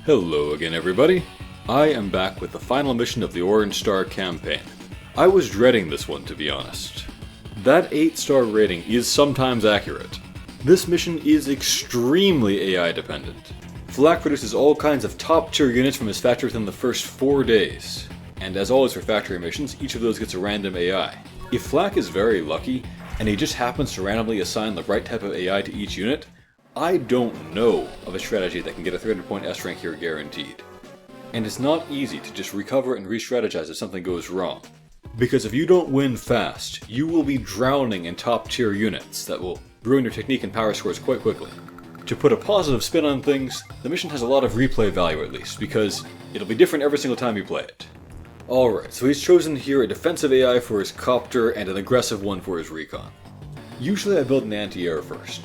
Hello again, everybody. I am back with the final mission of the Orange Star campaign. I was dreading this one, to be honest. That 8-star rating is sometimes accurate. This mission is extremely AI dependent. Flak produces all kinds of top tier units from his factory within the first 4 days. And as always for factory missions, each of those gets a random AI. If Flak is very lucky, and he just happens to randomly assign the right type of AI to each unit, I don't know of a strategy that can get a 300 point S rank here guaranteed. And it's not easy to just recover and re-strategize if something goes wrong. Because if you don't win fast, you will be drowning in top tier units that will ruin your technique and power scores quite quickly. To put a positive spin on things, the mission has a lot of replay value at least, because it'll be different every single time you play it. Alright, so he's chosen here a defensive AI for his copter and an aggressive one for his recon. Usually I build an anti-air first,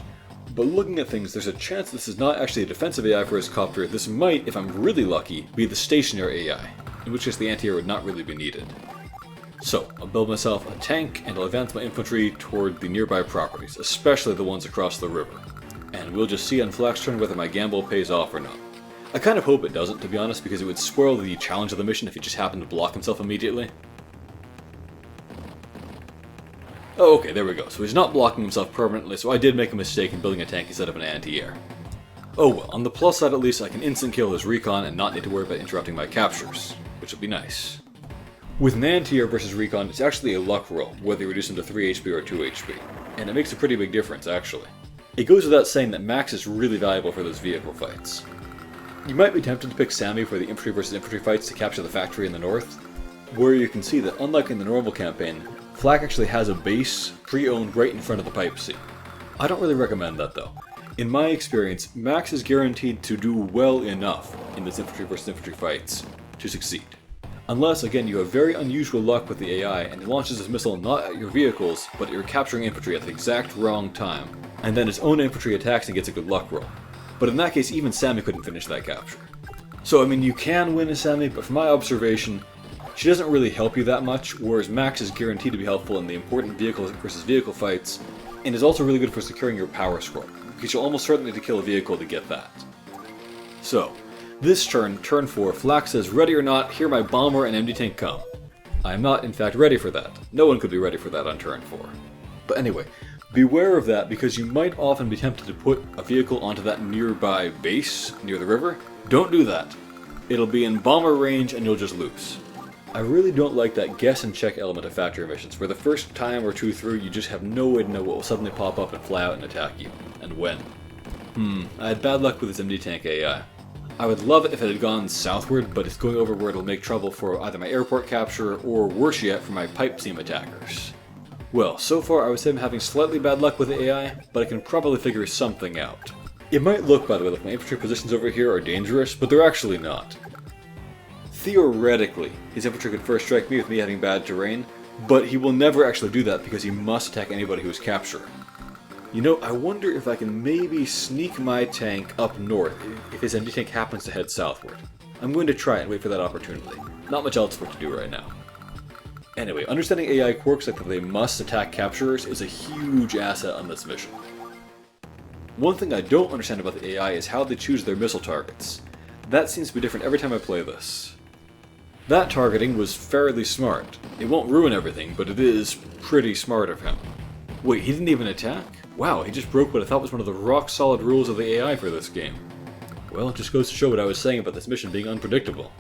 but looking at things, there's a chance this is not actually a defensive AI for his copter. This might, if I'm really lucky, be the stationary AI, in which case the anti-air would not really be needed. So, I'll build myself a tank and I'll advance my infantry toward the nearby properties, especially the ones across the river. And we'll just see on Flak's turn whether my gamble pays off or not. I kind of hope it doesn't, to be honest, because it would spoil the challenge of the mission if he just happened to block himself immediately. Oh, okay, there we go. So he's not blocking himself permanently, so I did make a mistake in building a tank instead of an anti-air. Oh well, on the plus side at least I can instant kill his recon and not need to worry about interrupting my captures, which will be nice. With an anti-air versus recon, it's actually a luck roll, whether you reduce him to 3 HP or 2 HP, and it makes a pretty big difference actually. It goes without saying that Max is really valuable for those vehicle fights. You might be tempted to pick Sammy for the infantry versus infantry fights to capture the factory in the north, where you can see that unlike in the normal campaign, Flak actually has a base pre-owned right in front of the pipe sea. I don't really recommend that though. In my experience, Max is guaranteed to do well enough in this infantry versus infantry fights to succeed. Unless, again, you have very unusual luck with the AI and he launches his missile not at your vehicles, but at your capturing infantry at the exact wrong time, and then his own infantry attacks and gets a good luck roll. But in that case, even Sammy couldn't finish that capture. So, I mean, you can win a Sammy, but from my observation, she doesn't really help you that much, whereas Max is guaranteed to be helpful in the important vehicle versus vehicle fights, and is also really good for securing your power score, because you'll almost certainly need to kill a vehicle to get that. So, this turn, turn 4, Flak says, ready or not, here my bomber and MD tank come. I am not, in fact, ready for that. No one could be ready for that on turn 4. But anyway, beware of that because you might often be tempted to put a vehicle onto that nearby base near the river. Don't do that. It'll be in bomber range and you'll just lose. I really don't like that guess and check element of factory missions, where the first time or two through you just have no way to know what will suddenly pop up and fly out and attack you, and when. I had bad luck with this MD tank AI. I would love it if it had gone southward, but it's going over where it'll make trouble for either my airport capture, or worse yet, for my pipe seam attackers. Well, so far I would say I'm having slightly bad luck with the AI, but I can probably figure something out. It might look, by the way, like my infantry positions over here are dangerous, but they're actually not. Theoretically, his infantry could first strike me with me having bad terrain, but he will never actually do that because he must attack anybody who's capturing. You know, I wonder if I can maybe sneak my tank up north if his MD tank happens to head southward. I'm going to try and wait for that opportunity. Not much else for it to do right now. Anyway, understanding AI quirks like that they must attack capturers is a huge asset on this mission. One thing I don't understand about the AI is how they choose their missile targets. That seems to be different every time I play this. That targeting was fairly smart. It won't ruin everything, but it is pretty smart of him. Wait, he didn't even attack? Wow, he just broke what I thought was one of the rock-solid rules of the AI for this game. Well, it just goes to show what I was saying about this mission being unpredictable.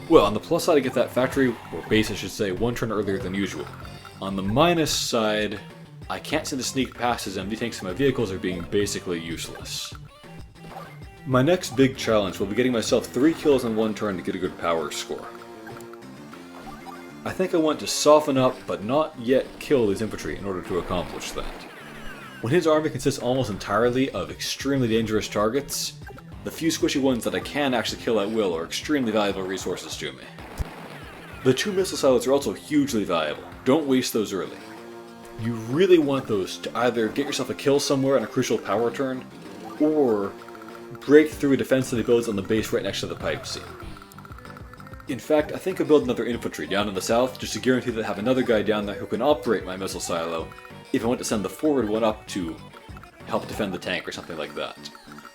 Well, on the plus side I get that factory, or base I should say, 1 turn earlier than usual. On the minus side, I can't seem to sneak past his MD tanks and my vehicles are being basically useless. My next big challenge will be getting myself 3 kills in 1 turn to get a good power score. I think I want to soften up but not yet kill his infantry in order to accomplish that. When his army consists almost entirely of extremely dangerous targets, the few squishy ones that I can actually kill at will are extremely valuable resources to me. The 2 missile silos are also hugely valuable. Don't waste those early. You really want those to either get yourself a kill somewhere on a crucial power turn, or break through a defense that he builds on the base right next to the pipe seam. In fact, I think I'll build another infantry down in the south just to guarantee that I have another guy down there who can operate my missile silo if I want to send the forward one up to help defend the tank or something like that.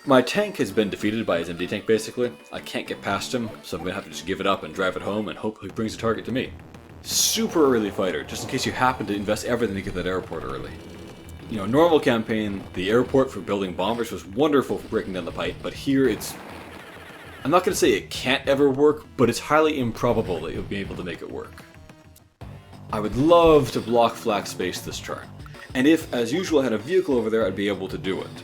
My tank has been defeated by his MD tank basically. I can't get past him, so I'm gonna have to just give it up and drive it home and hope he brings the target to me. Super early fighter, just in case you happen to invest everything to get that airport early. You know, normal campaign, the airport for building bombers was wonderful for breaking down the pipe, but here it's... I'm not gonna say it can't ever work, but it's highly improbable that you'll be able to make it work. I would love to block flak space this turn, and if, as usual, I had a vehicle over there, I'd be able to do it.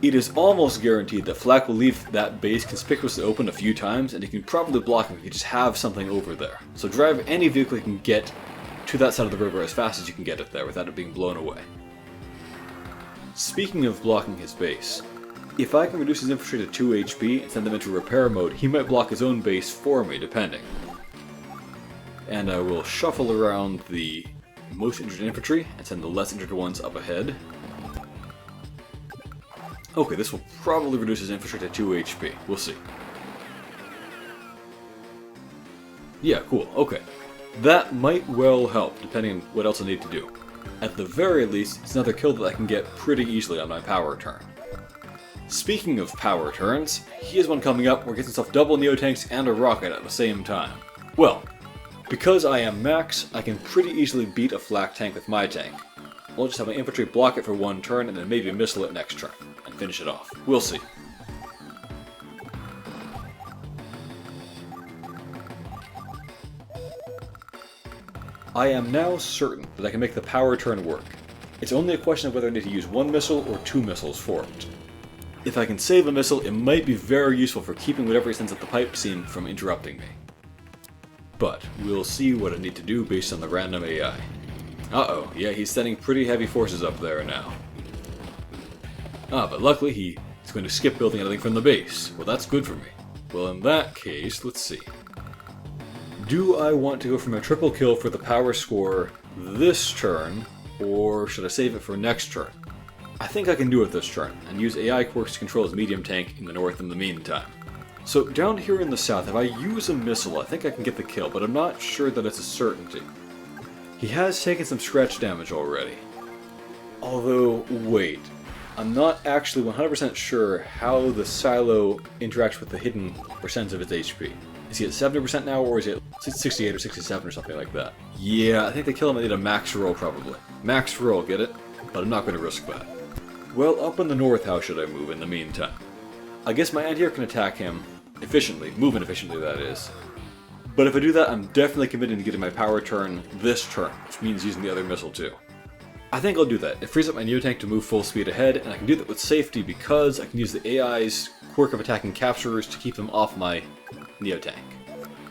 It is almost guaranteed that flak will leave that base conspicuously open a few times, and you can probably block him if you just have something over there. So drive any vehicle you can get to that side of the river as fast as you can get it there without it being blown away. Speaking of blocking his base, if I can reduce his infantry to 2 HP and send them into repair mode, he might block his own base for me, depending. And I will shuffle around the most injured infantry and send the less injured ones up ahead. Okay, this will probably reduce his infantry to 2 HP. We'll see. Yeah, cool. Okay. That might well help, depending on what else I need to do. At the very least, it's another kill that I can get pretty easily on my power turn. Speaking of power turns, he has one coming up where he gets himself double Neotanks and a rocket at the same time. Well, because I am max, I can pretty easily beat a flak tank with my tank. I'll just have my infantry block it for one turn and then maybe missile it next turn, and finish it off. We'll see. I am now certain that I can make the power turn work. It's only a question of whether I need to use one missile or 2 missiles for it. If I can save a missile, it might be very useful for keeping whatever he sends at the pipe seam from interrupting me. But we'll see what I need to do based on the random AI. Uh-oh, yeah, he's sending pretty heavy forces up there now. But luckily he's going to skip building anything from the base. Well, that's good for me. Well, in that case, let's see. Do I want to go for my triple kill for the power score this turn, or should I save it for next turn? I think I can do it this turn, and use AI quirks to control his medium tank in the north in the meantime. So down here in the south, if I use a missile, I think I can get the kill, but I'm not sure that it's a certainty. He has taken some scratch damage already. Although, wait. I'm not actually 100% sure how the silo interacts with the hidden percents of its HP. Is he at 70% now, or is he at 68 or 67 or something like that? Yeah, I think the kill him I need a max roll probably. Max roll, get it? But I'm not going to risk that. Well, up in the north, how should I move in the meantime? I guess my anti-air can attack him efficiently, moving efficiently that is. But if I do that, I'm definitely committing to getting my power turn this turn, which means using the other missile too. I think I'll do that. It frees up my Neotank to move full speed ahead, and I can do that with safety because I can use the AI's quirk of attacking capturers to keep them off my Neotank.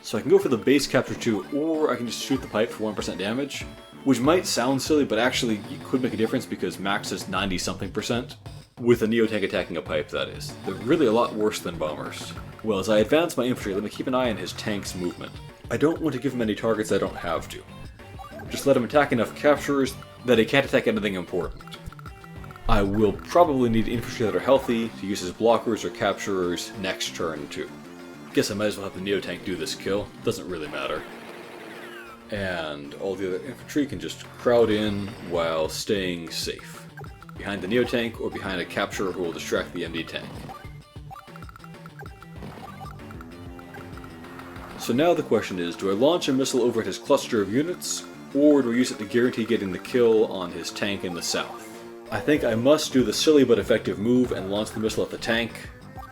So I can go for the base capture too, or I can just shoot the pipe for 1% damage, which might sound silly, but actually could make a difference because max is 90-something%. With a Neotank attacking a pipe, that is. They're really a lot worse than bombers. Well, as I advance my infantry, let me keep an eye on his tank's movement. I don't want to give him any targets I don't have to. Just let him attack enough capturers that he can't attack anything important. I will probably need infantry that are healthy to use as blockers or capturers next turn too. Guess I might as well have the Neotank do this kill, doesn't really matter. And all the other infantry can just crowd in while staying safe. Behind the Neotank or behind a capturer who will distract the MD tank. So now the question is, do I launch a missile over at his cluster of units, or do I use it to guarantee getting the kill on his tank in the south? I think I must do the silly but effective move and launch the missile at the tank,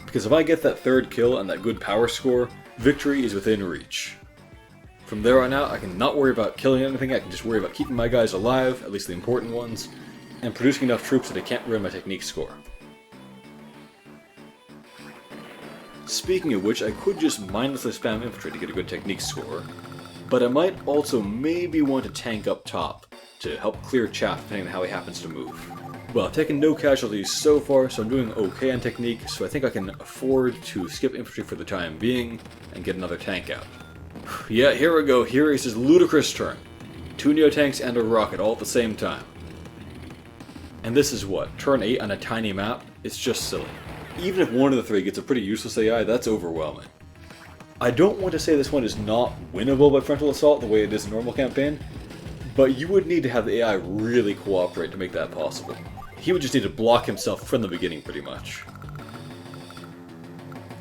because if I get that third kill and that good power score, victory is within reach. From there on out, I can not worry about killing anything, I can just worry about keeping my guys alive, at least the important ones, and producing enough troops that I can't ruin my technique score. Speaking of which, I could just mindlessly spam infantry to get a good technique score, but I might also maybe want to tank up top to help clear chaff depending on how he happens to move. Well, I've taken no casualties so far, so I'm doing okay on technique, so I think I can afford to skip infantry for the time being and get another tank out. Yeah, here we go, here is his ludicrous turn. 2 Neotanks and a rocket all at the same time. And this is what, turn 8 on a tiny map? It's just silly. Even if one of the 3 gets a pretty useless AI, that's overwhelming. I don't want to say this one is not winnable by frontal assault the way it is in normal campaign, but you would need to have the AI really cooperate to make that possible. He would just need to block himself from the beginning pretty much.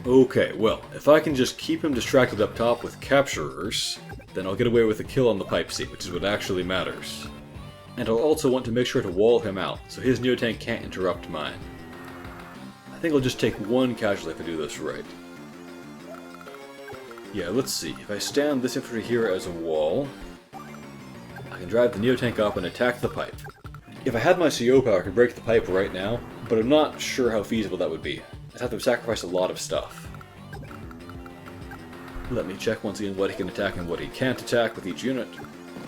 Okay, well, if I can just keep him distracted up top with capturers, then I'll get away with a kill on the pipe seat, which is what actually matters. And I'll also want to make sure to wall him out, so his Neotank can't interrupt mine. I think I'll just take one casualty if I do this right. Yeah, let's see. If I stand this infantry here as a wall, I can drive the Neotank up and attack the pipe. If I had my CO power, I could break the pipe right now, but I'm not sure how feasible that would be. I'd have to sacrifice a lot of stuff. Let me check once again what he can attack and what he can't attack with each unit.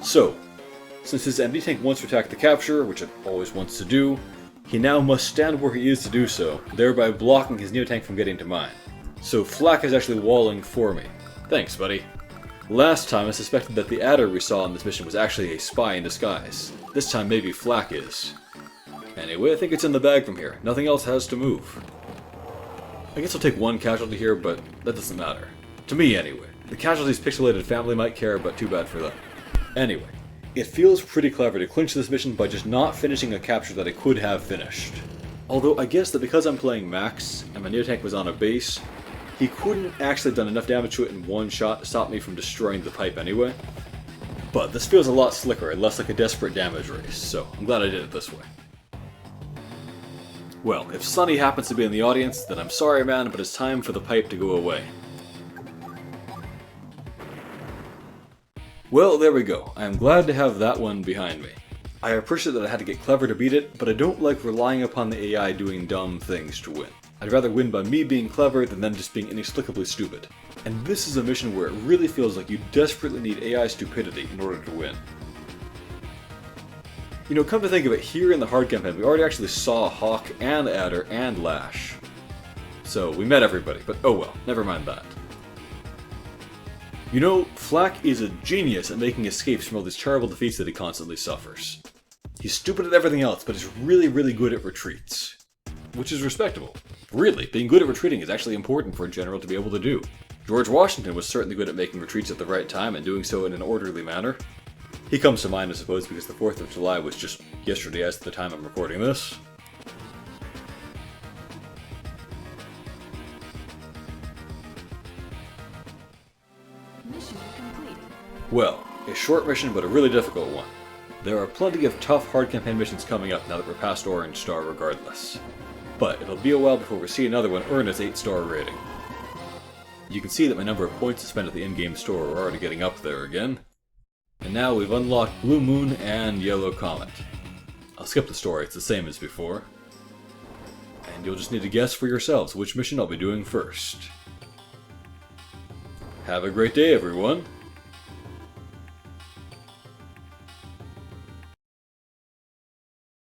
So, since his MD tank wants to attack the capture, which it always wants to do, he now must stand where he is to do so, thereby blocking his Neotank from getting to mine. So Flak is actually walling for me. Thanks, buddy. Last time I suspected that the adder we saw on this mission was actually a spy in disguise. This time maybe Flak is. Anyway, I think it's in the bag from here. Nothing else has to move. I guess I'll take one casualty here, but that doesn't matter. To me, anyway. The casualty's pixelated family might care, but too bad for them. Anyway, it feels pretty clever to clinch this mission by just not finishing a capture that I could have finished. Although I guess that because I'm playing Max, and my Neotank was on a base, he couldn't actually have done enough damage to it in one shot to stop me from destroying the pipe anyway. But this feels a lot slicker and less like a desperate damage race, so I'm glad I did it this way. Well, if Sonny happens to be in the audience, then I'm sorry man, but it's time for the pipe to go away. Well, there we go. I am glad to have that one behind me. I appreciate that I had to get clever to beat it, but I don't like relying upon the AI doing dumb things to win. I'd rather win by me being clever than them just being inexplicably stupid. And this is a mission where it really feels like you desperately need AI stupidity in order to win. You know, come to think of it, here in the hard campaign, we already actually saw Hawk and Adder and Lash. So, we met everybody, but oh well, never mind that. You know, Flak is a genius at making escapes from all these terrible defeats that he constantly suffers. He's stupid at everything else, but he's really, really good at retreats. Which is respectable. Really, being good at retreating is actually important for a general to be able to do. George Washington was certainly good at making retreats at the right time and doing so in an orderly manner. He comes to mind, I suppose, because the 4th of July was just yesterday as to the time I'm recording this. Mission completed. Well, a short mission but a really difficult one. There are plenty of tough hard campaign missions coming up now that we're past Orange Star regardless. But it'll be a while before we see another one earn its 8-star rating. You can see that my number of points to spend at the in-game store are already getting up there again. And now we've unlocked Blue Moon and Yellow Comet. I'll skip the story, it's the same as before. And you'll just need to guess for yourselves which mission I'll be doing first. Have a great day, everyone!